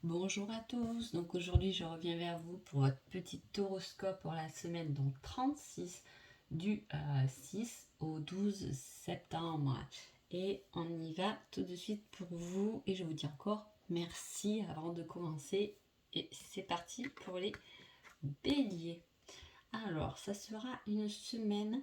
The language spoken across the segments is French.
Bonjour à tous, donc aujourd'hui je reviens vers vous pour votre petit horoscope pour la semaine donc 36 du 6 au 12 septembre. Et on y va tout de suite pour vous et je vous dis encore merci avant de commencer. Et c'est parti pour les béliers. Alors ça sera une semaine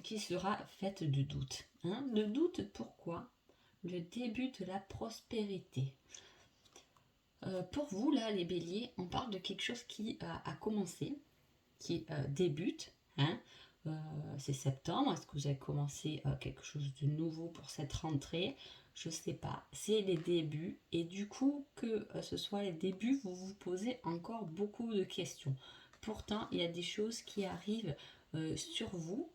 qui sera faite de doutes. De doutes pourquoi? Le début de la prospérité. Pour vous, là, les béliers, on parle de quelque chose qui a commencé, qui débute. C'est septembre. Est-ce que vous avez commencé quelque chose de nouveau pour cette rentrée? Je ne sais pas. C'est les débuts. Et du coup, que ce soit les débuts, vous vous posez encore beaucoup de questions. Pourtant, il y a des choses qui arrivent sur vous.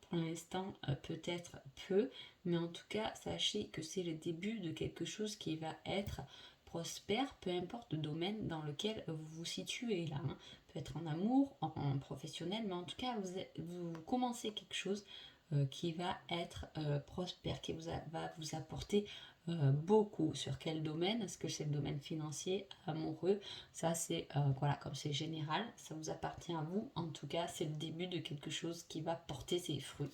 Pour l'instant, peut-être peu. Mais en tout cas, sachez que c'est le début de quelque chose qui va être prospère, peu importe le domaine dans lequel vous vous situez là. Peut être en amour, en professionnel, mais en tout cas, vous commencez quelque chose qui va être prospère, qui va vous apporter beaucoup. Sur quel domaine? Est-ce que c'est le domaine financier, amoureux? Ça, c'est voilà, comme c'est général, ça vous appartient à vous. En tout cas, c'est le début de quelque chose qui va porter ses fruits.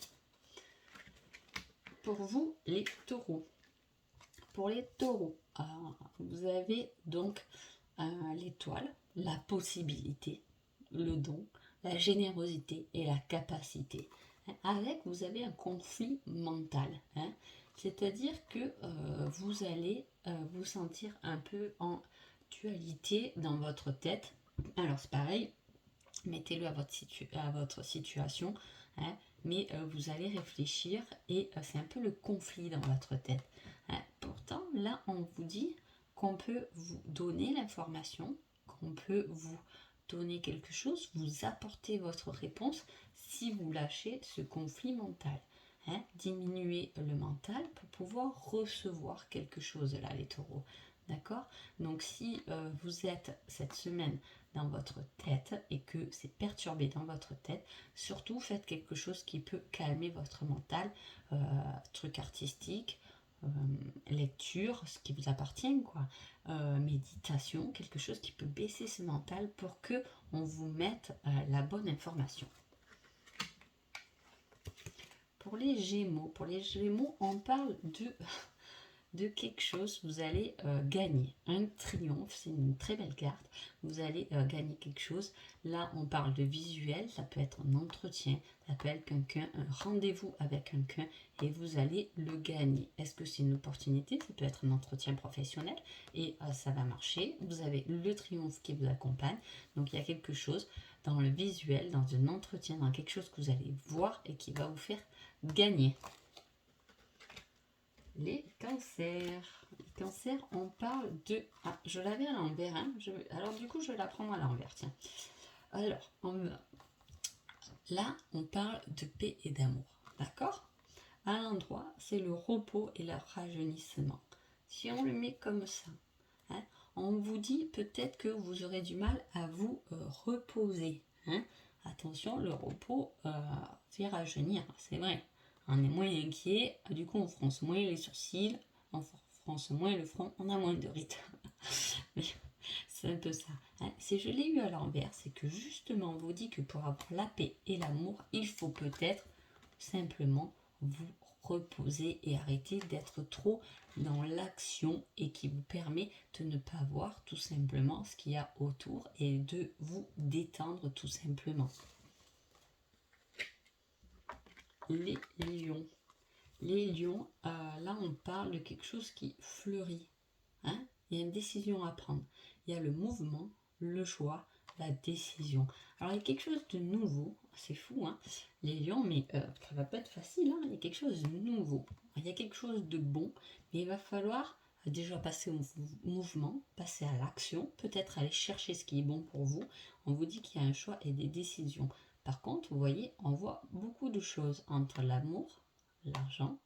Pour vous, les taureaux. Pour les taureaux, vous avez donc l'étoile, la possibilité, le don, la générosité et la capacité. Avec, vous avez un conflit mental. C'est-à-dire que vous allez vous sentir un peu en dualité dans votre tête. Alors c'est pareil, mettez-le à votre situation, mais vous allez réfléchir et c'est un peu le conflit dans votre tête. Pourtant, là, on vous dit qu'on peut vous donner l'information, qu'on peut vous donner quelque chose, vous apporter votre réponse si vous lâchez ce conflit mental. Diminuer le mental pour pouvoir recevoir quelque chose là, les taureaux. D'accord? Donc si vous êtes cette semaine dans votre tête et que c'est perturbé dans votre tête, surtout faites quelque chose qui peut calmer votre mental, truc artistique, lecture, ce qui vous appartient, quoi, méditation, quelque chose qui peut baisser ce mental pour que on vous mette la bonne information. Pour les Gémeaux, on parle de quelque chose, vous allez gagner un triomphe, c'est une très belle carte, vous allez gagner quelque chose. Là on parle de visuel, ça peut être un entretien, ça peut être quelqu'un, un rendez-vous avec quelqu'un et vous allez le gagner. Est-ce que c'est une opportunité? Ça peut être un entretien professionnel et ça va marcher, vous avez le triomphe qui vous accompagne, donc il y a quelque chose dans le visuel, dans un entretien, dans quelque chose que vous allez voir et qui va vous faire gagner. Les cancers. Les cancers, on parle de... Ah, je l'avais à l'envers. Alors du coup, je vais la prendre à l'envers. Tiens. Alors, là, on parle de paix et d'amour. D'accord? À l'endroit, c'est le repos et le rajeunissement. Si on le met comme ça, on vous dit peut-être que vous aurez du mal à vous reposer. Attention, le repos fait rajeunir, c'est vrai. On est moins inquiet, du coup on fronce moins les sourcils, on fronce moins le front, on a moins de rythme. C'est un peu ça. Si je l'ai eu à l'envers, c'est que justement on vous dit que pour avoir la paix et l'amour, il faut peut-être simplement vous reposer et arrêter d'être trop dans l'action et qui vous permet de ne pas voir tout simplement ce qu'il y a autour et de vous détendre tout simplement. Les lions. Les lions, là on parle de quelque chose qui fleurit. Il y a une décision à prendre. Il y a le mouvement, le choix, la décision. Alors il y a quelque chose de nouveau, c'est fou, les lions, mais ça va pas être facile, il y a quelque chose de nouveau. Il y a quelque chose de bon, mais il va falloir déjà passer au mouvement, passer à l'action, peut-être aller chercher ce qui est bon pour vous. On vous dit qu'il y a un choix et des décisions. Par contre, vous voyez, on voit beaucoup de choses entre l'amour, l'argent,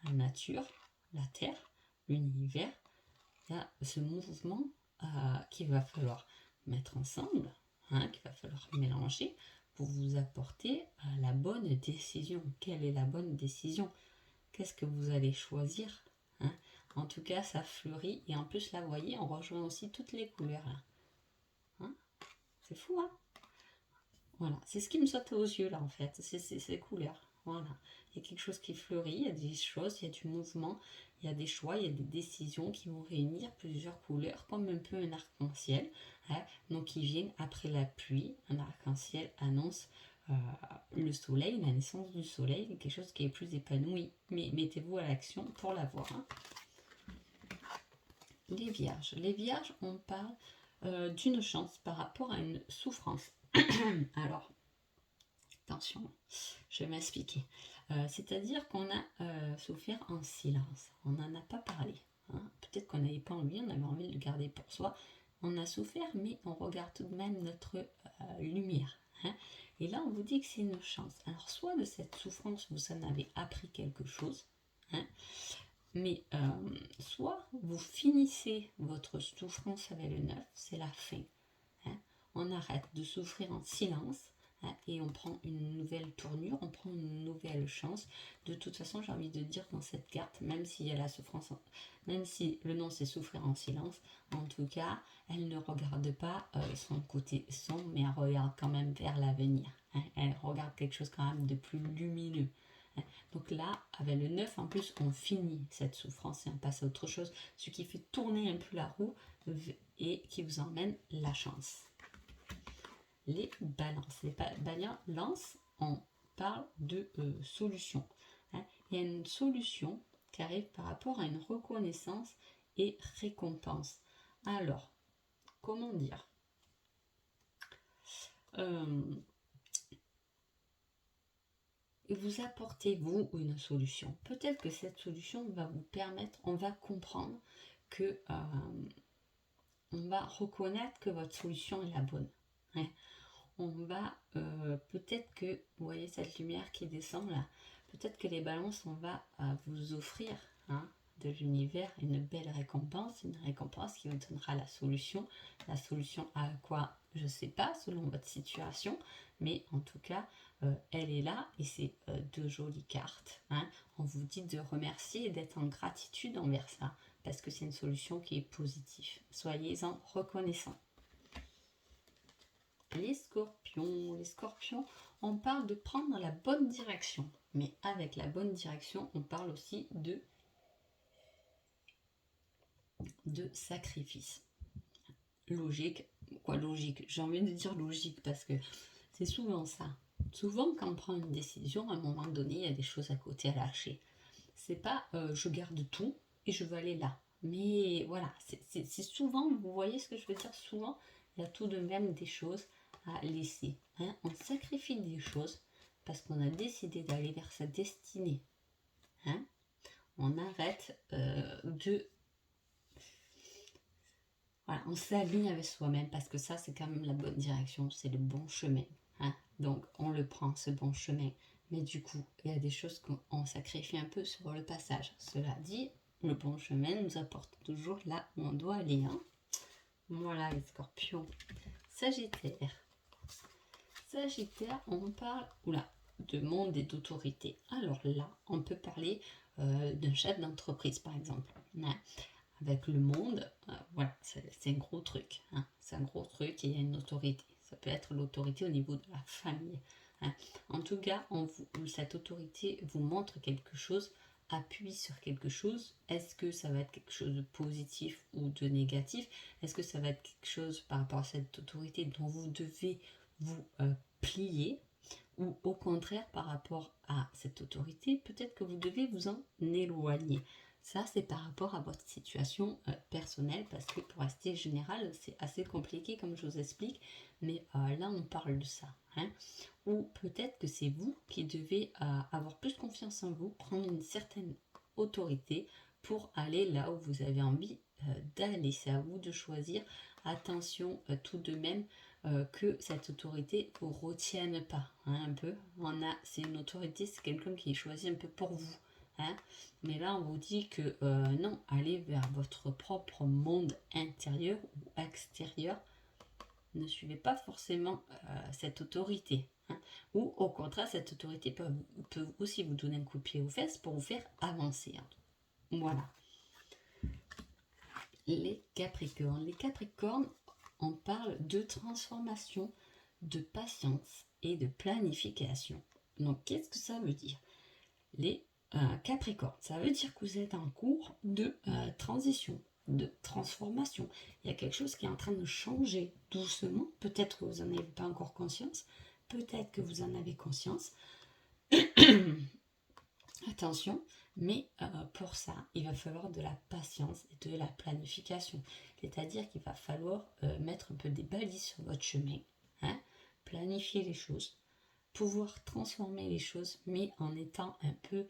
la nature, la terre, l'univers. Il y a ce mouvement qu'il va falloir mettre ensemble, qu'il va falloir mélanger pour vous apporter la bonne décision. Quelle est la bonne décision? Qu'est-ce que vous allez choisir? En tout cas, ça fleurit. Et en plus, là, vous voyez, on rejoint aussi toutes les couleurs. Là. Hein, c'est fou, hein? Voilà, c'est ce qui me saute aux yeux, là, en fait. C'est ces couleurs. Voilà. Il y a quelque chose qui fleurit, il y a des choses, il y a du mouvement, il y a des choix, il y a des décisions qui vont réunir plusieurs couleurs, comme un peu un arc-en-ciel. Hein. Donc, il vient après la pluie. Un arc-en-ciel annonce le soleil, la naissance du soleil, quelque chose qui est plus épanoui. Mais mettez-vous à l'action pour l'avoir. Hein. Les vierges. Les vierges, on parle d'une chance par rapport à une souffrance. Alors, attention, je vais m'expliquer. C'est-à-dire qu'on a souffert en silence. On n'en a pas parlé. Hein. Peut-être qu'on n'avait pas envie, on avait envie de le garder pour soi. On a souffert, mais on regarde tout de même notre lumière. Hein. Et là, on vous dit que c'est une chance. Alors, soit de cette souffrance, vous en avez appris quelque chose, hein, mais soit vous finissez votre souffrance avec le 9, c'est la fin. Hein. On arrête de souffrir en silence. Et on prend une nouvelle tournure, on prend une nouvelle chance. De toute façon, j'ai envie de dire dans cette carte, même s'il y a la souffrance, même si le nom c'est souffrir en silence, en tout cas, elle ne regarde pas son côté sombre, mais elle regarde quand même vers l'avenir. Hein. Elle regarde quelque chose quand même de plus lumineux. Hein. Donc là, avec le 9, en plus, on finit cette souffrance et on passe à autre chose, ce qui fait tourner un peu la roue et qui vous emmène la chance. Les balances. Les balances, on parle de solution. Hein. Il y a une solution qui arrive par rapport à une reconnaissance et récompense. Alors, comment dire vous apportez, vous, une solution. Peut-être que cette solution va vous permettre, on va comprendre que on va reconnaître que votre solution est la bonne. Hein. On va peut-être que, vous voyez cette lumière qui descend là, peut-être que les balances, on va vous offrir de l'univers une belle récompense, une récompense qui vous donnera la solution à quoi, je ne sais pas, selon votre situation, mais en tout cas, elle est là et c'est deux jolies cartes. Hein. On vous dit de remercier et d'être en gratitude envers ça, parce que c'est une solution qui est positive. Soyez-en reconnaissants. Les scorpions, on parle de prendre la bonne direction. Mais avec la bonne direction, on parle aussi de sacrifice. Logique, j'ai envie de dire logique parce que c'est souvent ça. Souvent, quand on prend une décision, à un moment donné, il y a des choses à côté à lâcher. C'est pas je garde tout et je veux aller là. Mais voilà, c'est souvent, vous voyez ce que je veux dire, souvent, il y a tout de même des choses à laisser. Hein. On sacrifie des choses parce qu'on a décidé d'aller vers sa destinée. Hein. On arrête de... Voilà, on s'aligne avec soi-même parce que ça, c'est quand même la bonne direction, c'est le bon chemin. Hein. Donc, on le prend, ce bon chemin. Mais du coup, il y a des choses qu'on sacrifie un peu sur le passage. Cela dit, le bon chemin nous apporte toujours là où on doit aller. Hein. Voilà les scorpions. Sagittaire. Sagittaire, on parle de monde et d'autorité. Alors là, on peut parler d'un chef d'entreprise, par exemple. Hein. Avec le monde, voilà, c'est un gros truc. Hein. C'est un gros truc et il y a une autorité. Ça peut être l'autorité au niveau de la famille. Hein. En tout cas, cette autorité vous montre quelque chose, appuie sur quelque chose. Est-ce que ça va être quelque chose de positif ou de négatif? Est-ce que ça va être quelque chose par rapport à cette autorité dont vous devez vous plier? Ou au contraire, par rapport à cette autorité, peut-être que vous devez vous en éloigner. Ça, c'est par rapport à votre situation personnelle, parce que pour rester général, c'est assez compliqué, comme je vous explique, mais là, on parle de ça. Hein. Ou peut-être que c'est vous qui devez avoir plus confiance en vous, prendre une certaine autorité pour aller là où vous avez envie d'aller. C'est à vous de choisir. Attention tout de même que cette autorité ne vous retienne pas. Hein, un peu. C'est une autorité, c'est quelqu'un qui est choisi un peu pour vous. Hein. Mais là, on vous dit que non, allez vers votre propre monde intérieur ou extérieur. Ne suivez pas forcément cette autorité. Hein. Ou au contraire, cette autorité peut aussi vous donner un coup de pied aux fesses pour vous faire avancer. Hein. Voilà. les Capricornes. Les Capricornes, on parle de transformation, de patience et de planification. Donc, qu'est-ce que ça veut dire? Les Capricornes, ça veut dire que vous êtes en cours de transition, de transformation. Il y a quelque chose qui est en train de changer doucement. Peut-être que vous n'en avez pas encore conscience. Peut-être que vous en avez conscience. Attention, mais pour ça, il va falloir de la patience et de la planification. C'est-à-dire qu'il va falloir mettre un peu des balises sur votre chemin, hein, planifier les choses, pouvoir transformer les choses, mais en étant un peu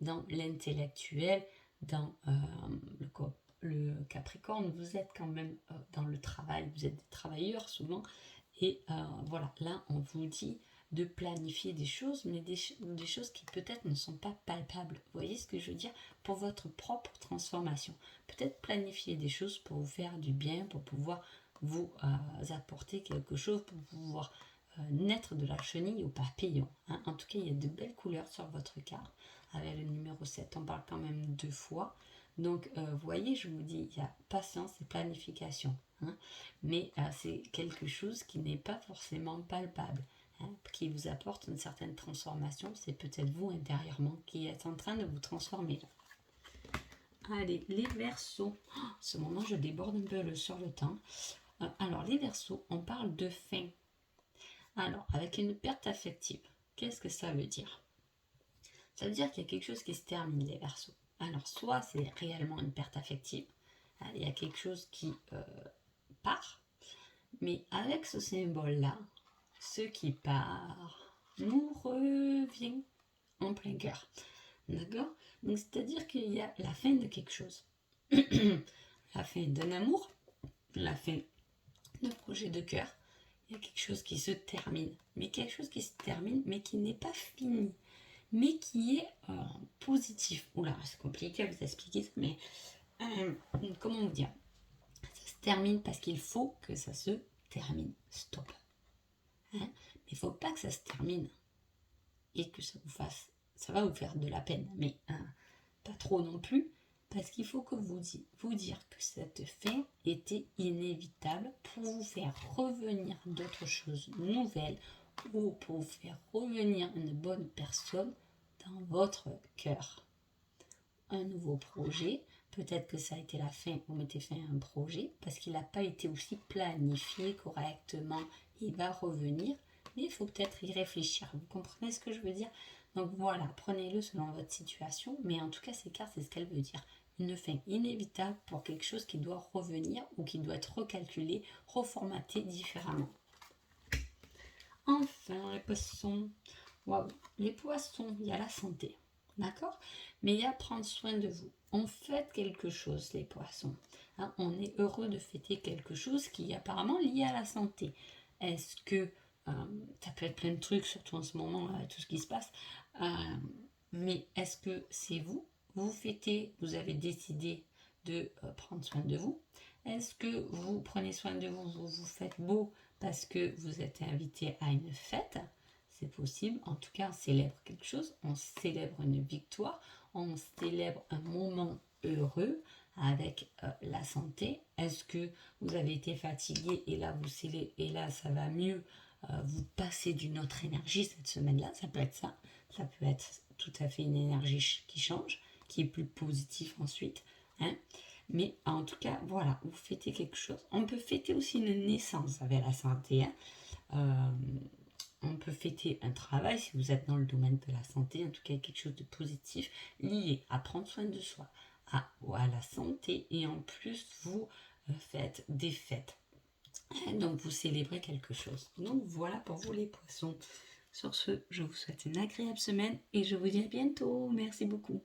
dans l'intellectuel, dans le Capricorne, vous êtes quand même dans le travail, vous êtes des travailleurs souvent, et voilà, là on vous dit de planifier des choses, mais des choses qui peut-être ne sont pas palpables. Vous voyez ce que je veux dire? Pour votre propre transformation. Peut-être planifier des choses pour vous faire du bien, pour pouvoir vous apporter quelque chose, pour pouvoir naître de la chenille au papillon. Hein. En tout cas, il y a de belles couleurs sur votre carte. Avec le numéro 7, on parle quand même 2 fois. Donc, vous voyez, je vous dis, il y a patience et planification. Hein. Mais c'est quelque chose qui n'est pas forcément palpable. Hein, qui vous apporte une certaine transformation. C'est peut-être vous intérieurement qui êtes en train de vous transformer là. Allez, les Verseaux. Oh, ce moment, je déborde un peu sur le temps. Alors, les Verseaux, on parle de fin. Alors, avec une perte affective, qu'est-ce que ça veut dire? Ça veut dire qu'il y a quelque chose qui se termine, les Verseaux. Alors, soit c'est réellement une perte affective, il y a quelque chose qui part, mais avec ce symbole-là, ce qui part nous revient en plein cœur. D'accord? Donc, c'est-à-dire qu'il y a la fin de quelque chose. La fin d'un amour, la fin d'un projet de cœur. Il y a quelque chose qui se termine. Mais quelque chose qui se termine, mais qui n'est pas fini. Mais qui est positif. Oula, c'est compliqué à vous expliquer ça, mais comment vous dire? Ça se termine parce qu'il faut que ça se termine. Stop. Hein? Mais il ne faut pas que ça se termine et que ça va vous faire de la peine, mais pas trop non plus, parce qu'il faut que vous dire que cette fin était inévitable pour vous faire revenir d'autres choses nouvelles ou pour vous faire revenir une bonne personne dans votre cœur. Un nouveau projet, peut-être que ça a été la fin, vous mettez fin à un projet, parce qu'il n'a pas été aussi planifié correctement, il va revenir, mais il faut peut-être y réfléchir. Vous comprenez ce que je veux dire? Donc voilà, prenez-le selon votre situation, mais en tout cas, ces cartes, c'est ce qu'elles veulent dire. Une fin inévitable pour quelque chose qui doit revenir ou qui doit être recalculé, reformaté différemment. Enfin, les poissons. Waouh, les poissons, il y a la santé. D'accord? Mais il y a prendre soin de vous. On fête quelque chose, les poissons. Hein, on est heureux de fêter quelque chose qui est apparemment lié à la santé. Est-ce que ça peut être plein de trucs, surtout en ce moment, tout ce qui se passe. Mais est-ce que c'est vous? Vous fêtez, vous avez décidé de prendre soin de vous. Est-ce que vous prenez soin de vous, vous vous faites beau parce que vous êtes invité à une fête? C'est possible. En tout cas, on célèbre quelque chose. On célèbre une victoire. On célèbre un moment heureux avec la santé. Est-ce que vous avez été fatigué et là, et là, ça va mieux? Vous passez d'une autre énergie cette semaine-là. Ça peut être ça. Ça peut être tout à fait une énergie qui change, qui est plus positive ensuite. Hein. Mais en tout cas, voilà, vous fêtez quelque chose. On peut fêter aussi une naissance avec la santé. Hein. On peut fêter un travail si vous êtes dans le domaine de la santé, en tout cas quelque chose de positif lié à prendre soin de soi, à la santé, et en plus vous faites des fêtes. Donc vous célébrez quelque chose. Donc voilà pour vous les poissons. Sur ce, je vous souhaite une agréable semaine et je vous dis à bientôt. Merci beaucoup.